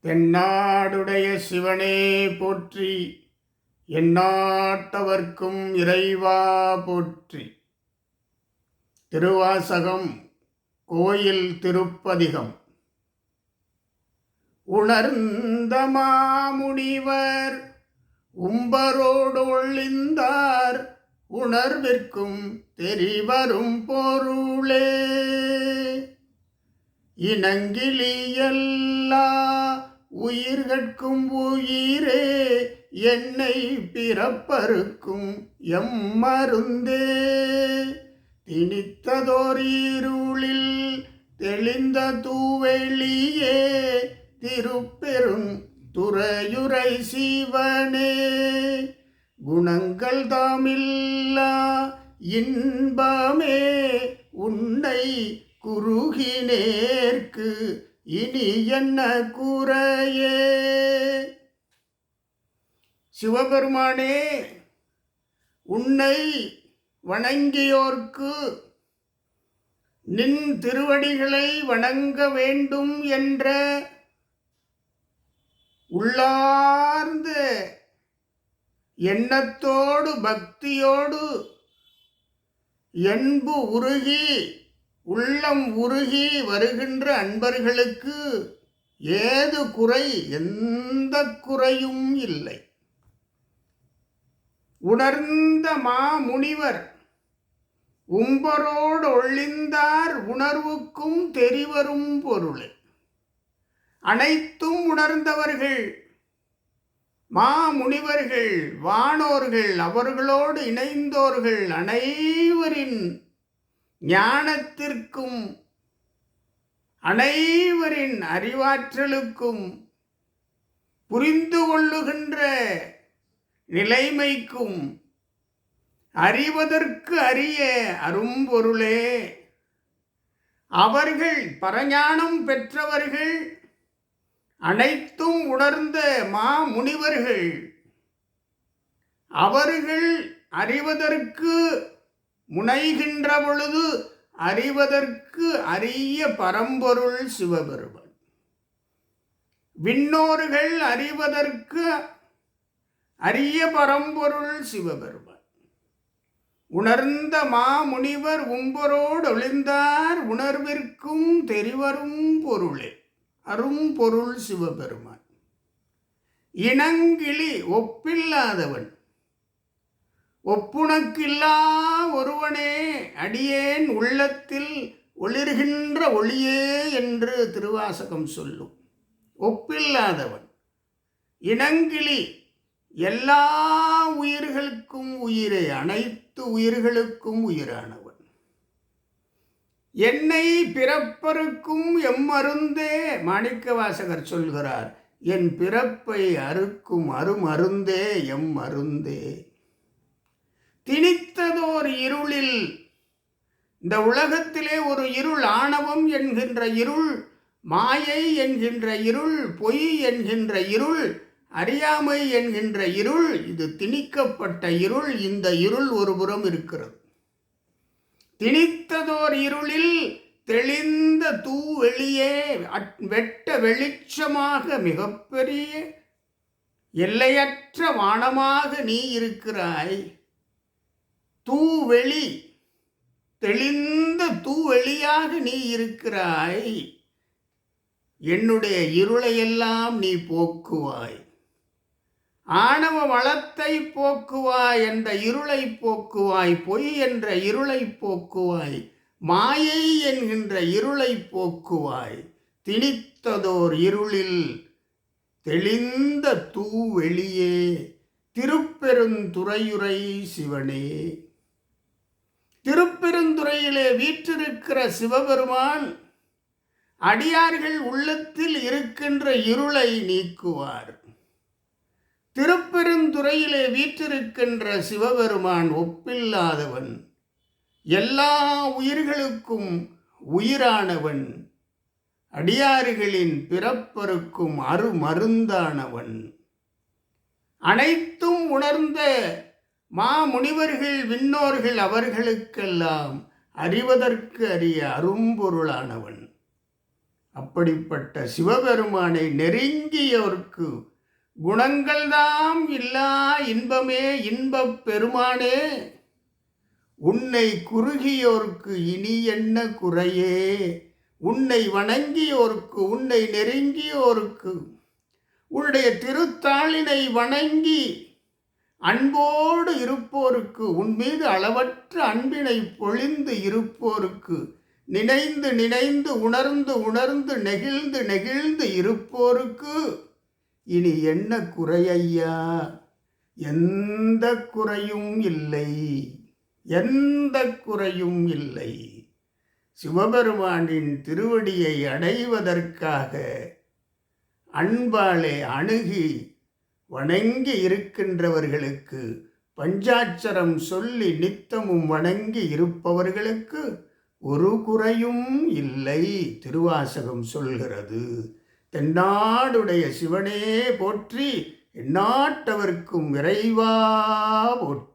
தென்னாடுடைய சிவனே போற்றி, எந்நாட்டவர்க்கும் இறைவா போற்றி. திருவாசகம் கோயில் திருப்பதிகம். உணர்ந்த மாமுனிவர் உம்பரோடு ஒழிந்தார், உணர்விற்கும் தெரிவரும் பொருளே. இனங்கிலியல்லா உயிர்கட்கும் உயிரே, என்னை பிறப்பருக்கும் எம்மருந்தே. திணித்ததோர் இருளில் தெளிந்த தூவெளியே, திருப்பெரும் துறையுரை சிவனே. குணங்கள் தாமில்லா இன்பமே, உன்னை குறுகினேற்கு இனி என்ன குறையே. சிவபெருமானே, உன்னை வணங்கியோர்க்கு நின் திருவடிகளை வணங்க வேண்டும் என்ற உள்ளார்ந்த எண்ணத்தோடு பக்தியோடு என்பு உருகி உள்ளம் உருகி வருகின்ற அன்பர்களுக்கு ஏது குறை? எந்த குறையும் இல்லை. உணர்ந்த மாமுனிவர் உம்பரோடு ஒழிந்தார், உணர்வுக்கும் தெரிவரும் பொருளே. அனைத்தும் உணர்ந்தவர்கள் மாமுனிவர்கள், வானோர்கள், அவர்களோடு இணைந்தோர்கள் அனைவரின் ஞானத்திற்கும் அனைவரின் அறிவாற்றலுக்கும் புரிந்து கொள்ளுகின்ற நிலைமைக்கும் அறிவதற்கு அரிய அரும்பொருளே. அவர்கள் பரஞானம் பெற்றவர்கள், அனைத்தும் உணர்ந்த மாமுனிவர்கள். அவர்கள் அறிவதற்கு முனைகின்ற பொழுது அறிவதற்கு அரிய பரம்பொருள் சிவபெருமான். விண்ணோர்கள் அறிவதற்கு அரிய பரம்பொருள் சிவபெருமான். உணர்ந்த மாமுனிவர் உம்பரோடு ஒழிந்தார், உணர்விற்கும் தெரிவரும் பொருளே. அரும்பொருள் சிவபெருமான். இனங்கிளி ஒப்பில்லாதவன், ஒப்புணக்கில்லா ஒருவனே, அடியேன் உள்ளத்தில் ஒளிர்கின்ற ஒளியே என்று திருவாசகம் சொல்லும். ஒப்பில்லாதவன், இனங்கிளி, எல்லா உயிர்களுக்கும் உயிரே, அனைத்து உயிர்களுக்கும் உயிரானவன். என்னை பிறப்பருக்கும் எம்மருந்தே. மாணிக்கவாசகர் சொல்கிறார், என் பிறப்பை அறுக்கும் அருமருந்தே எம்மருந்தே. திணித்ததோர் இருளில், இந்த உலகத்திலே ஒரு இருள், ஆணவம் என்கின்ற இருள், மாயை என்கின்ற இருள், பொய் என்கின்ற இருள், அறியாமை என்கின்ற இருள், இது திணிக்கப்பட்ட இருள். இந்த இருள் ஒரு புறம் இருக்கிறது. திணித்ததோர் இருளில் தெளிந்த தூவெளியே, வெட்ட வெளிச்சமாக மிகப்பெரிய எல்லையற்ற வானமாக நீ இருக்கிறாய். தூவெளி, தெளிந்த தூவெளியாக நீ இருக்கிறாய். என்னுடைய இருளையெல்லாம் நீ போக்குவாய். ஆணவ வளத்தை போக்குவாய், என்ற இருளை போக்குவாய். பொய் என்ற இருளை போக்குவாய். மாயை என்கின்ற இருளை போக்குவாய். திணித்ததோர் இருளில் தெளிந்த தூவெளியே, திருப்பெருந்துறையுரை சிவனே. திருப்பெருந்துறையிலே வீற்றிருக்கிற சிவபெருமான் அடியார்கள் உள்ளத்தில் இருக்கின்ற இருளை நீக்குவார். திருப்பெருந்துறையிலே வீற்றிருக்கின்ற சிவபெருமான் ஒப்பில்லாதவன், எல்லா உயிர்களுக்கும் உயிரானவன், அடியார்களின் பிறப்பருக்கும் அருமருந்தானவன். அனைத்தும் உணர்ந்த மாமுனிவர்கள், விண்ணோர்கள், அவர்களுக்கெல்லாம் அறிவதற்கு அரிய அரும்பொருளானவன். அப்படிப்பட்ட சிவபெருமானை நெருங்கியோர்க்கு குணங்கள்தாம் இல்லா இன்பமே இன்பப் பெருமானே, உன்னை குறுகியோர்க்கு இனி என்ன குறையே, உன்னை வணங்கியோர்க்கு உன்னை நெருங்கியோர்க்கு உன்னுடைய திருத்தாளினை வணங்கி அன்போடு இருப்போருக்கு, உன் மீது அளவற்ற அன்பினை பொழிந்து இருப்போருக்கு, நினைந்து நினைந்து உணர்ந்து உணர்ந்து நெகிழ்ந்து நெகிழ்ந்து இருப்போருக்கு இனி என்ன குறையையா? எந்த குறையும் இல்லை, எந்த குறையும் இல்லை. சிவபெருமானின் திருவடியை அடைவதற்காக அன்பாலே அணுகி வணங்கி இருக்கின்றவர்களுக்கு, பஞ்சாட்சரம் சொல்லி நித்தமும் வணங்கி இருப்பவர்களுக்கு ஒரு குறையும் இல்லை. திருவாசகம் சொல்கிறது. தென்னாடுடைய சிவனே போற்றி, எந்நாட்டவர்க்கும் இறைவா போற்றி.